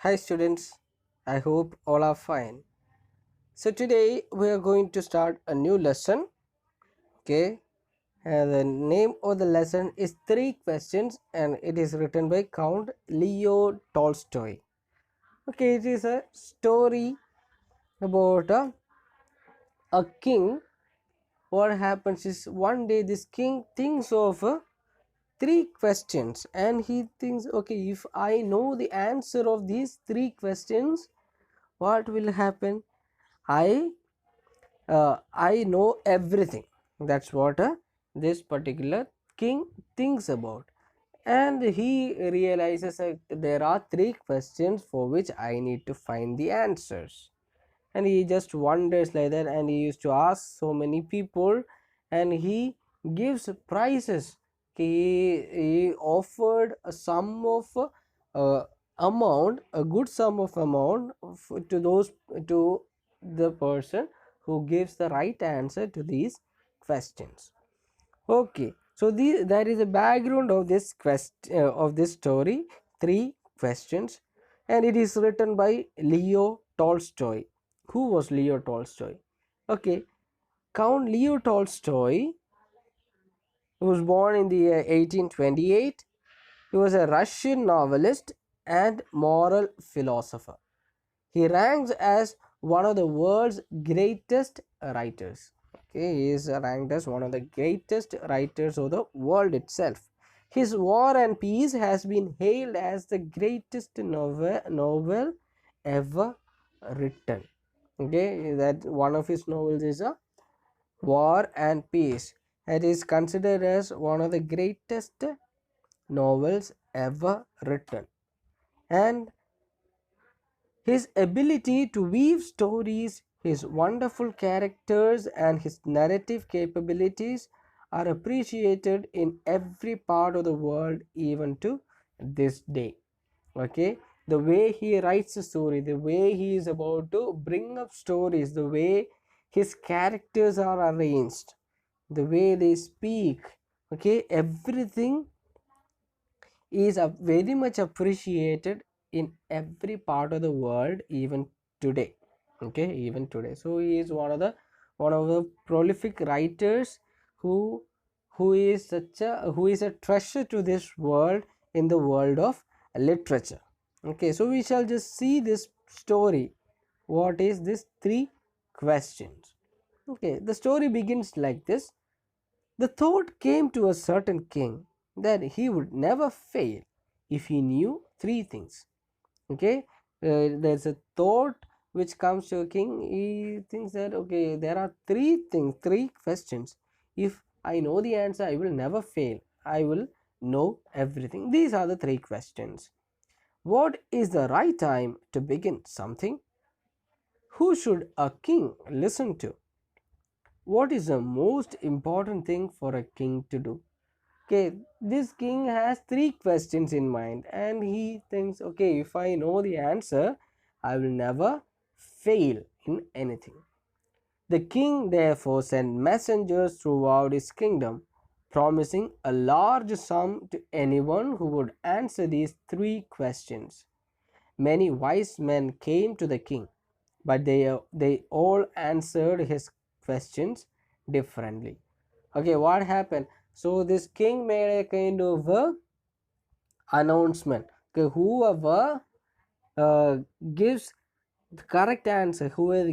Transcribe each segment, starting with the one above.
Hi students, I hope all are fine. So today we are going to start a new lesson. Okay, and the name of the lesson is Three Questions, and it is written by Count Leo Tolstoy. Okay, it is a story about a king. What happens is one day this king thinks of three questions, and he thinks, okay, if I know the answer of these three questions, what will happen? I I know everything. That's what this particular king thinks about. And he realizes that there are three questions for which I need to find the answers. And he just wonders like that, and he used to ask so many people, and he gives prizes. He offered a sum of amount, a good sum of amount to those, to the person who gives the right answer to these questions. Okay, so that is the background of this of this story. Three questions, and it is written by Leo Tolstoy. Who was Leo Tolstoy? Okay, Count Leo Tolstoy was born in the 1828. He was a Russian novelist and moral philosopher. He ranks as one of the world's greatest writers. Okay, he is ranked as one of the greatest writers of the world itself. His War and Peace has been hailed as the greatest novel ever written. Okay, that one of his novels is a War and Peace. It is considered as one of the greatest novels ever written. And his ability to weave stories, his wonderful characters, and his narrative capabilities are appreciated in every part of the world, even to this day. Okay, the way he writes a story, the way he is about to bring up stories, the way his characters are arranged, the way they speak, okay, everything is very much appreciated in every part of the world, even today. Okay, even today. So he is one of the prolific writers who who is a treasure to this world, in the world of literature. Okay, so we shall just see this story. What is this three questions? Okay, the story begins like this. The thought came to a certain king that he would never fail if he knew three things. Okay, there's a thought which comes to a king. He thinks that, okay, there are three things, three questions. If I know the answer, I will never fail. I will know everything. These are the three questions. What is the right time to begin something? Who should a king listen to? What is the most important thing for a king to do? Okay, this king has three questions in mind, and he thinks, okay, if I know the answer, I will never fail in anything. The king therefore sent messengers throughout his kingdom, promising a large sum to anyone who would answer these three questions. Many wise men came to the king, but they all answered his questions differently. Okay, what happened? So this king made a kind of announcement. Okay, whoever uh, gives the correct answer, whoever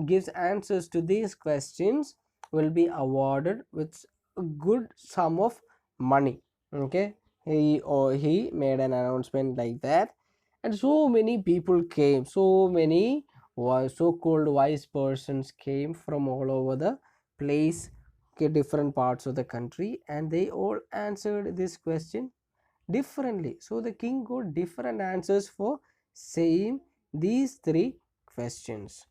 gives answers to these questions, will be awarded with a good sum of money. Okay, he made an announcement like that, and so many people came. So many so-called wise persons came from all over the place, okay, different parts of the country, and they all answered this question differently. So the king got different answers for same these three questions.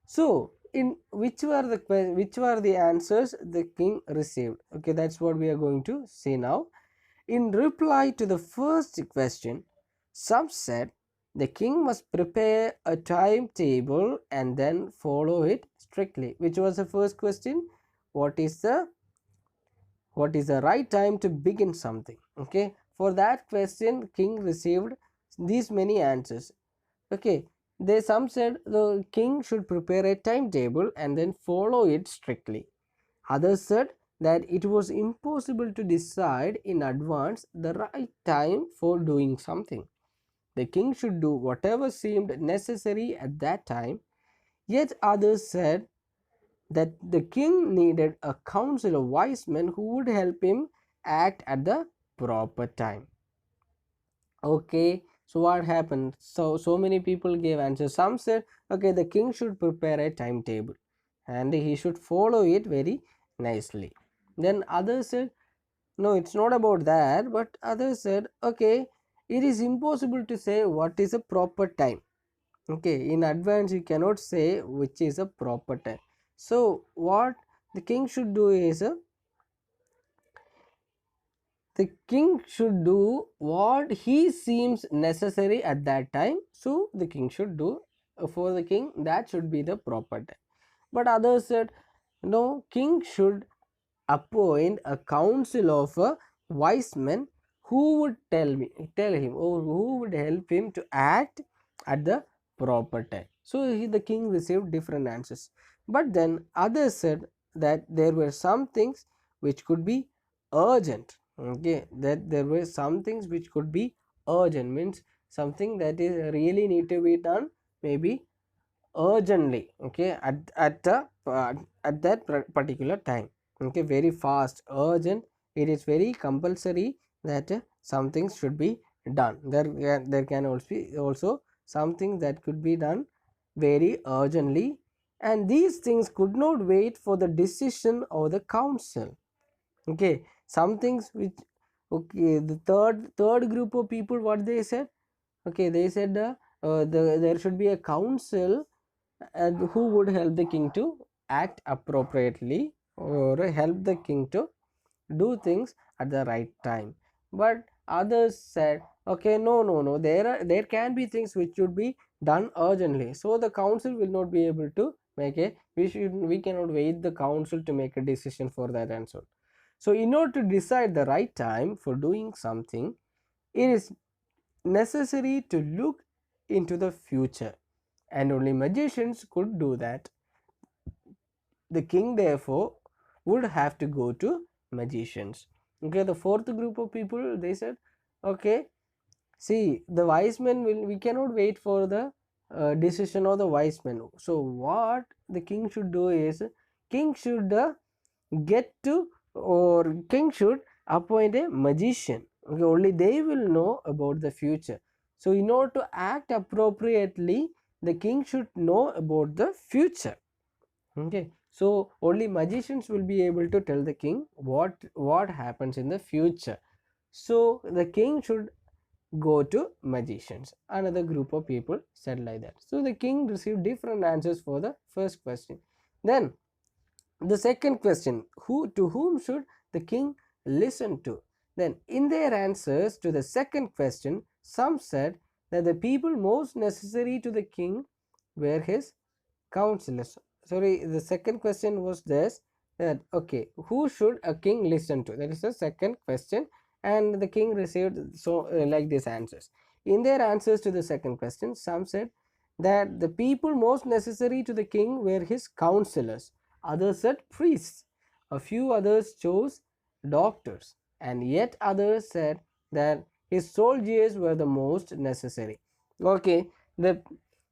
So in which were the answers the king received? Okay, that's what we are going to see now. In reply to the first question, some said the king must prepare a timetable and then follow it strictly. Which was the first question? What is the right time to begin something? Okay, for that question king received these many answers. Okay, they some said the king should prepare a timetable and then follow it strictly. Others said that it was impossible to decide in advance the right time for doing something. The king should do whatever seemed necessary at that time. Yet others said that the king needed a council of wise men who would help him act at the proper time. Okay, so what happened? So many people gave answers. Some said, okay, the king should prepare a timetable and he should follow it very nicely. Then others said, no, it's not about that. But others said, okay, it is impossible to say what is a proper time. Okay, in advance you cannot say which is a proper time. So what the king should do is the king should do what he seems necessary at that time. So the king should do for the king, that should be the proper time. But others said no, king should appoint a council of wise men who would tell him or who would help him to act at the proper time. So the king received different answers. But then others said that there were some things which could be urgent. Okay, that there were some things which could be urgent, means something that is really need to be done maybe urgently. Okay, at that particular time. Okay, very fast, urgent, it is very compulsory that some things should be done. There can also be something that could be done very urgently, and these things could not wait for the decision of the council. Okay, some things which, okay, the third group of people, what they said, okay, they said there should be a council and who would help the king to act appropriately or help the king to do things at the right time. But others said, okay, no, there can be things which should be done urgently, so the council will not be able to make a, we cannot wait the council to make a decision for that and so. So in order to decide the right time for doing something, it is necessary to look into the future, and only magicians could do that. The king therefore would have to go to magicians. Okay, the fourth group of people, they said, okay, see, the wise men will, we cannot wait for the decision of the wise men. So what the king should do is, king should get to, or king should appoint a magician. Okay, only they will know about the future. So in order to act appropriately, the king should know about the future. Okay, so only magicians will be able to tell the king what happens in the future. So the king should go to magicians. Another group of people said like that. So the king received different answers for the first question. Then the second question, who to whom should the king listen to? Then in their answers to the second question, some said that the people most necessary to the king were his counselors. Sorry, the second question was this, that okay, who should a king listen to? That is the second question, and the king received so like these answers. In their answers to the second question, some said that the people most necessary to the king were his counselors. Others said priests. A few others chose doctors, and yet others said that his soldiers were the most necessary. Okay, the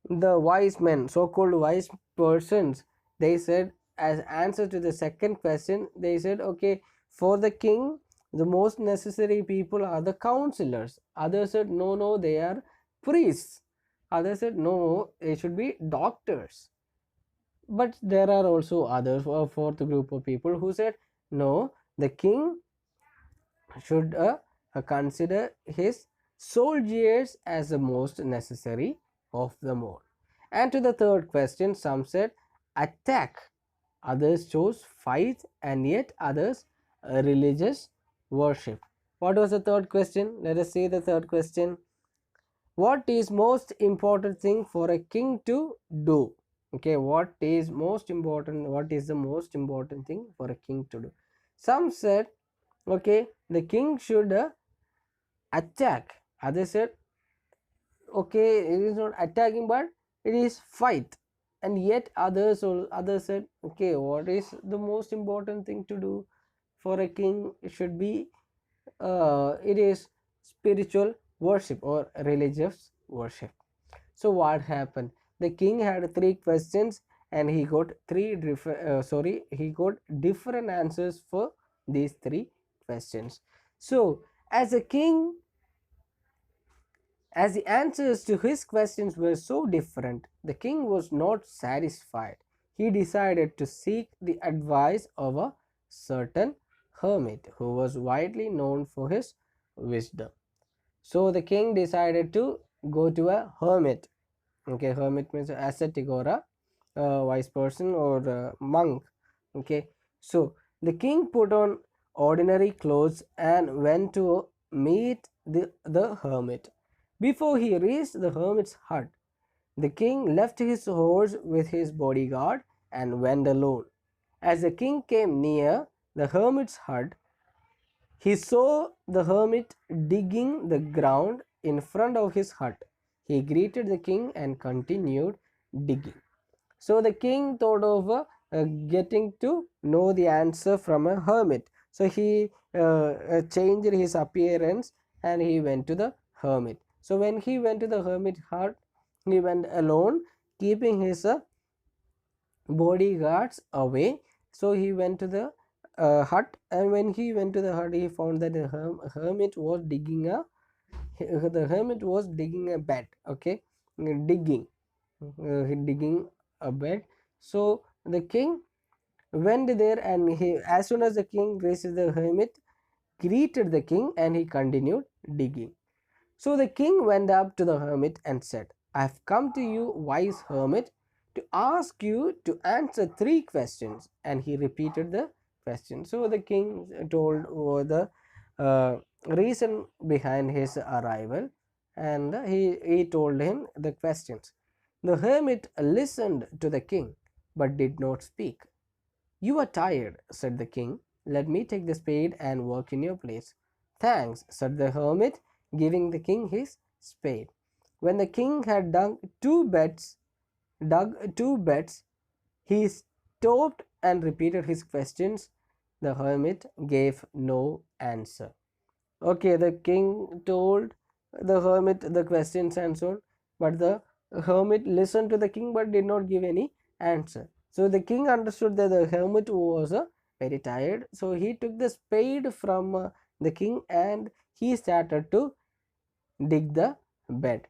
wise men, so-called wise persons, they said as answer to the second question, they said, okay, for the king the most necessary people are the counselors. Others said no, they are priests. Others said no, they should be doctors. But there are also others, a fourth group of people who said no, the king should consider his soldiers as the most necessary of them all. And to the third question, some said attack, others chose fight, and yet others religious worship. What was the third question? Let us see the third question. What is most important thing for a king to do? Okay, what is most important? What is the most important thing for a king to do? Some said, okay, the king should attack. Others said okay, it is not attacking, but it is fight. And yet others said, okay, what is the most important thing to do for a king? It should be it is spiritual worship or religious worship. So what happened? The king had three questions and he got he got different answers for these three questions. So as a king, as the answers to his questions were so different, the king was not satisfied. He decided to seek the advice of a certain hermit who was widely known for his wisdom. So the king decided to go to a hermit. Okay, hermit means ascetic or a wise person or a monk. Okay, so the king put on ordinary clothes and went to meet the hermit. Before he reached the hermit's hut, the king left his horse with his bodyguard and went alone. As the king came near the hermit's hut, he saw the hermit digging the ground in front of his hut. He greeted the king and continued digging. So the king thought of getting to know the answer from a hermit. So he changed his appearance and he went to the hermit. So when he went to the hermit hut, he went alone, keeping his bodyguards away. So he went to the hut, and when he went to the hut, he found that the hermit was digging a bed. Okay, digging a bed. So the king went there, and as soon as the king reached the hermit, greeted the king, and he continued digging. So the king went up to the hermit and said, I have come to you, wise hermit, to ask you to answer three questions. And he repeated the question. So the king told the reason behind his arrival, and he told him the questions. The hermit listened to the king but did not speak. You are tired, said the king. Let me take the spade and work in your place. Thanks, said the hermit, giving the king his spade. When the king had dug two beds, he stopped and repeated his questions. The hermit gave no answer. Okay, the king told the hermit the questions and so on, but the hermit listened to the king but did not give any answer. So the king understood that the hermit was very tired. So he took the spade from the king and he started to dig the bed.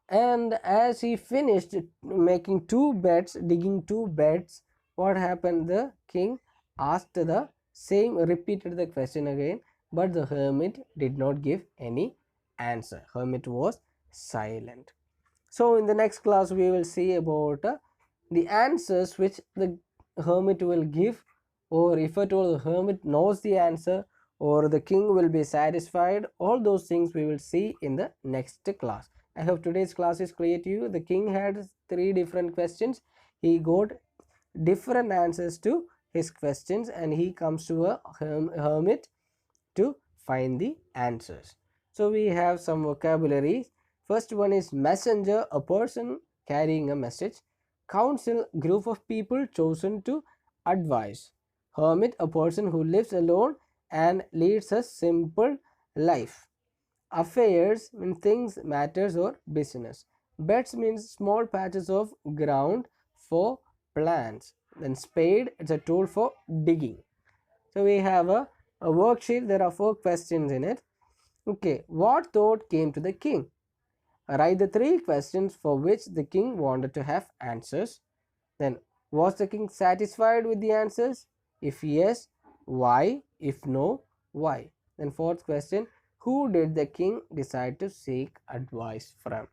And as he finished making two beds, digging two beds, what happened? The king asked the same, repeated the question again, but the hermit did not give any answer. Hermit was silent. So in the next class we will see about the answers which the hermit will give, or if at all the hermit knows the answer, or the king will be satisfied. All those things we will see in the next class. I hope today's class is clear to you. The king had three different questions. He got different answers to his questions, and he comes to a hermit to find the answers. So we have some vocabularies. First one is messenger, a person carrying a message. Council, group of people chosen to advise. Hermit, a person who lives alone and leads a simple life. Affairs means things, matters, or business. Beds means small patches of ground for plants. Then spade, it's a tool for digging. So we have a worksheet. There are 4 questions in it. Okay, what thought came to the king? Write the 3 questions for which the king wanted to have answers. Then, was the king satisfied with the answers? If yes, why? If no, why? Then, 4th question, who did the king decide to seek advice from?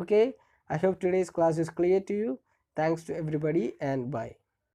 Okay, I hope today's class is clear to you. Thanks to everybody and bye.